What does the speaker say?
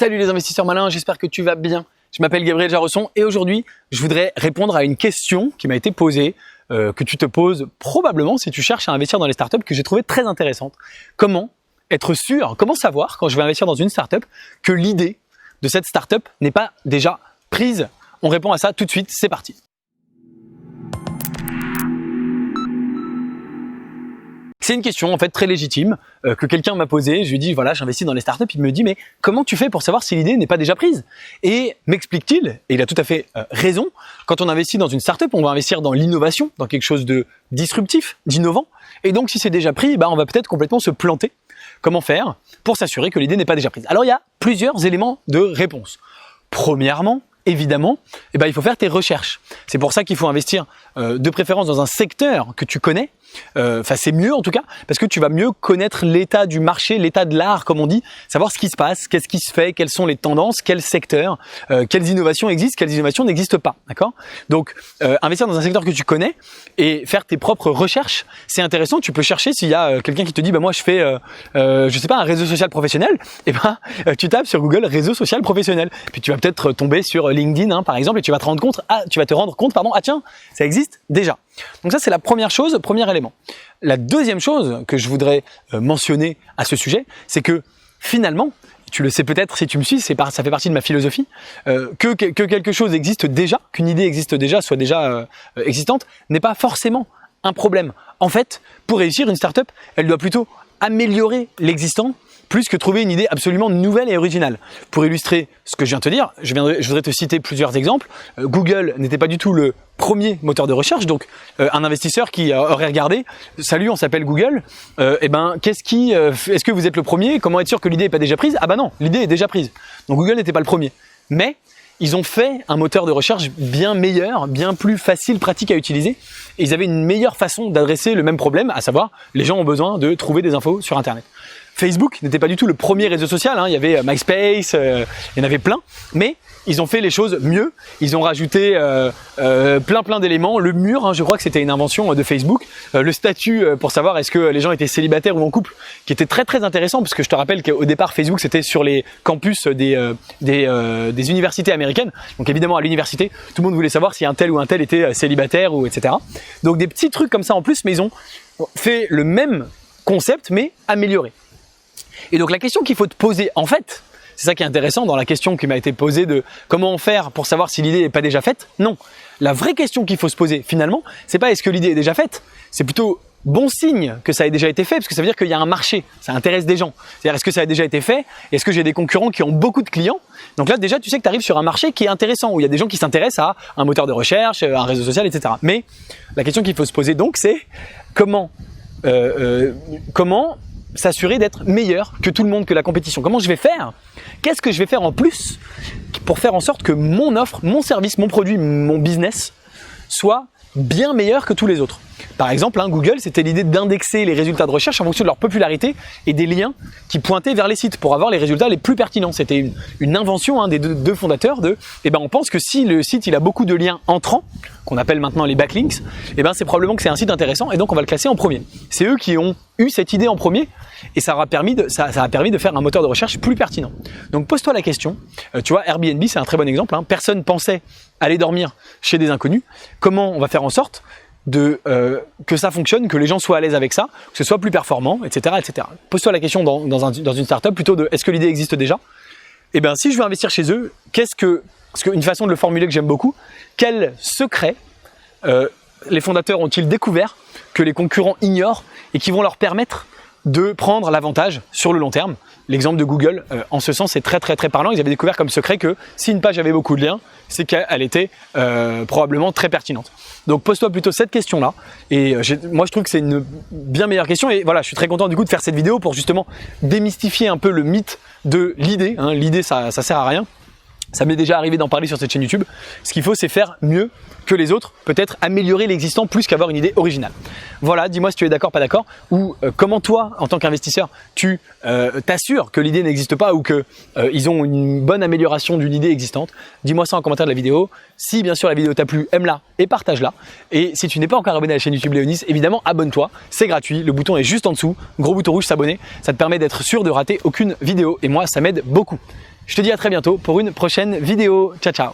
Salut les investisseurs malins, j'espère que tu vas bien. Je m'appelle Gabriel Jarosson et aujourd'hui, je voudrais répondre à une question qui m'a été posée, que tu te poses probablement si tu cherches à investir dans les startups, que j'ai trouvé très intéressante. Comment être sûr, comment savoir quand je vais investir dans une startup que l'idée de cette startup n'est pas déjà prise? On répond à ça tout de suite, c'est parti. C'est une question en fait très légitime que quelqu'un m'a posée. Je lui ai dit voilà, j'investis dans les startups. Il me dit mais comment tu fais pour savoir si l'idée n'est pas déjà prise? Et m'explique-t-il, et il a tout à fait raison, quand on investit dans une startup, on va investir dans l'innovation, dans quelque chose de disruptif, d'innovant. Et donc si c'est déjà pris, on va peut-être complètement se planter. Comment faire pour s'assurer que l'idée n'est pas déjà prise? Alors il y a plusieurs éléments de réponse. Premièrement, évidemment, il faut faire tes recherches. C'est pour ça qu'il faut investir de préférence dans un secteur que tu connais. C'est mieux en tout cas, parce que tu vas mieux connaître l'état du marché, l'état de l'art, comme on dit, savoir ce qui se passe, qu'est-ce qui se fait, quelles sont les tendances, quels secteurs, quelles innovations existent, quelles innovations n'existent pas. D'accord? Donc, investir dans un secteur que tu connais et faire tes propres recherches, c'est intéressant. Tu peux chercher s'il y a quelqu'un qui te dit, moi je fais, je sais pas, un réseau social professionnel. Tu tapes sur Google réseau social professionnel. Puis tu vas peut-être tomber sur LinkedIn, par exemple, et tu vas te rendre compte, tiens, ça existe déjà. Donc ça, c'est la première chose, premier élément. La deuxième chose que je voudrais mentionner à ce sujet, c'est que finalement, tu le sais peut-être si tu me suis, ça fait partie de ma philosophie, que quelque chose existe déjà, qu'une idée existe déjà, soit déjà existante, n'est pas forcément un problème. En fait, pour réussir, une startup, elle doit plutôt améliorer l'existant plus que trouver une idée absolument nouvelle et originale. Pour illustrer ce que je viens de te dire, je voudrais te citer plusieurs exemples. Google n'était pas du tout le premier moteur de recherche, donc un investisseur qui aurait regardé, salut, on s'appelle Google, est-ce que vous êtes le premier? Comment être sûr que l'idée n'est pas déjà prise? Ah non, l'idée est déjà prise. Donc Google n'était pas le premier. Mais ils ont fait un moteur de recherche bien meilleur, bien plus facile, pratique à utiliser, et ils avaient une meilleure façon d'adresser le même problème, à savoir, les gens ont besoin de trouver des infos sur Internet. Facebook n'était pas du tout le premier réseau social, il y avait MySpace, il y en avait plein, mais ils ont fait les choses mieux, ils ont rajouté plein d'éléments, le mur, je crois que c'était une invention de Facebook, le statut pour savoir est-ce que les gens étaient célibataires ou en couple, qui était très très intéressant, parce que je te rappelle qu'au départ Facebook c'était sur les campus des universités américaines, donc évidemment à l'université, tout le monde voulait savoir si un tel ou un tel était célibataire ou etc. Donc des petits trucs comme ça en plus, mais ils ont fait le même concept mais amélioré. Et donc la question qu'il faut te poser, en fait, c'est ça qui est intéressant dans la question qui m'a été posée de comment faire pour savoir si l'idée n'est pas déjà faite. Non, la vraie question qu'il faut se poser finalement, c'est pas est-ce que l'idée est déjà faite, c'est plutôt bon signe que ça ait déjà été fait, parce que ça veut dire qu'il y a un marché, ça intéresse des gens. C'est-à-dire est-ce que ça a déjà été fait, est-ce que j'ai des concurrents qui ont beaucoup de clients? Donc là déjà tu sais que tu arrives sur un marché qui est intéressant, où il y a des gens qui s'intéressent à un moteur de recherche, un réseau social, etc. Mais la question qu'il faut se poser donc c'est comment s'assurer d'être meilleur que tout le monde, que la compétition. Comment je vais faire? Qu'est-ce que je vais faire en plus pour faire en sorte que mon offre, mon service, mon produit, mon business soit bien meilleur que tous les autres? Par exemple, Google, c'était l'idée d'indexer les résultats de recherche en fonction de leur popularité et des liens qui pointaient vers les sites pour avoir les résultats les plus pertinents. C'était une invention des deux fondateurs on pense que si le site il a beaucoup de liens entrants, qu'on appelle maintenant les backlinks, c'est probablement que c'est un site intéressant et donc on va le classer en premier. C'est eux qui ont eu cette idée en premier et ça a permis de faire un moteur de recherche plus pertinent. Donc pose-toi la question, tu vois, Airbnb c'est un très bon exemple, personne pensait aller dormir chez des inconnus. Comment on va faire en sorte que ça fonctionne, que les gens soient à l'aise avec ça, que ce soit plus performant, etc. etc. Pose-toi la question dans une startup plutôt de est-ce que l'idée existe déjà? Si je veux investir chez eux, parce qu'une façon de le formuler que j'aime beaucoup, quel secret les fondateurs ont-ils découvert que les concurrents ignorent et qui vont leur permettre de prendre l'avantage sur le long terme? L'exemple de Google, en ce sens, est très très très parlant. Ils avaient découvert comme secret que si une page avait beaucoup de liens, c'est qu'elle était probablement très pertinente. Donc pose-toi plutôt cette question-là. Et moi, je trouve que c'est une bien meilleure question. Et voilà, je suis très content du coup de faire cette vidéo pour justement démystifier un peu le mythe de l'idée. L'idée, ça sert à rien. Ça m'est déjà arrivé d'en parler sur cette chaîne YouTube. Ce qu'il faut, c'est faire mieux que les autres, peut-être améliorer l'existant plus qu'avoir une idée originale. Voilà, dis-moi si tu es d'accord, pas d'accord, ou comment toi, en tant qu'investisseur, tu t'assures que l'idée n'existe pas ou qu'ils ont une bonne amélioration d'une idée existante. Dis-moi ça en commentaire de la vidéo. Si bien sûr la vidéo t'a plu, aime-la et partage-la. Et si tu n'es pas encore abonné à la chaîne YouTube Léonis, évidemment abonne-toi, c'est gratuit, le bouton est juste en dessous, gros bouton rouge s'abonner, ça te permet d'être sûr de rater aucune vidéo et moi ça m'aide beaucoup. Je te dis à très bientôt pour une prochaine vidéo. Ciao, ciao.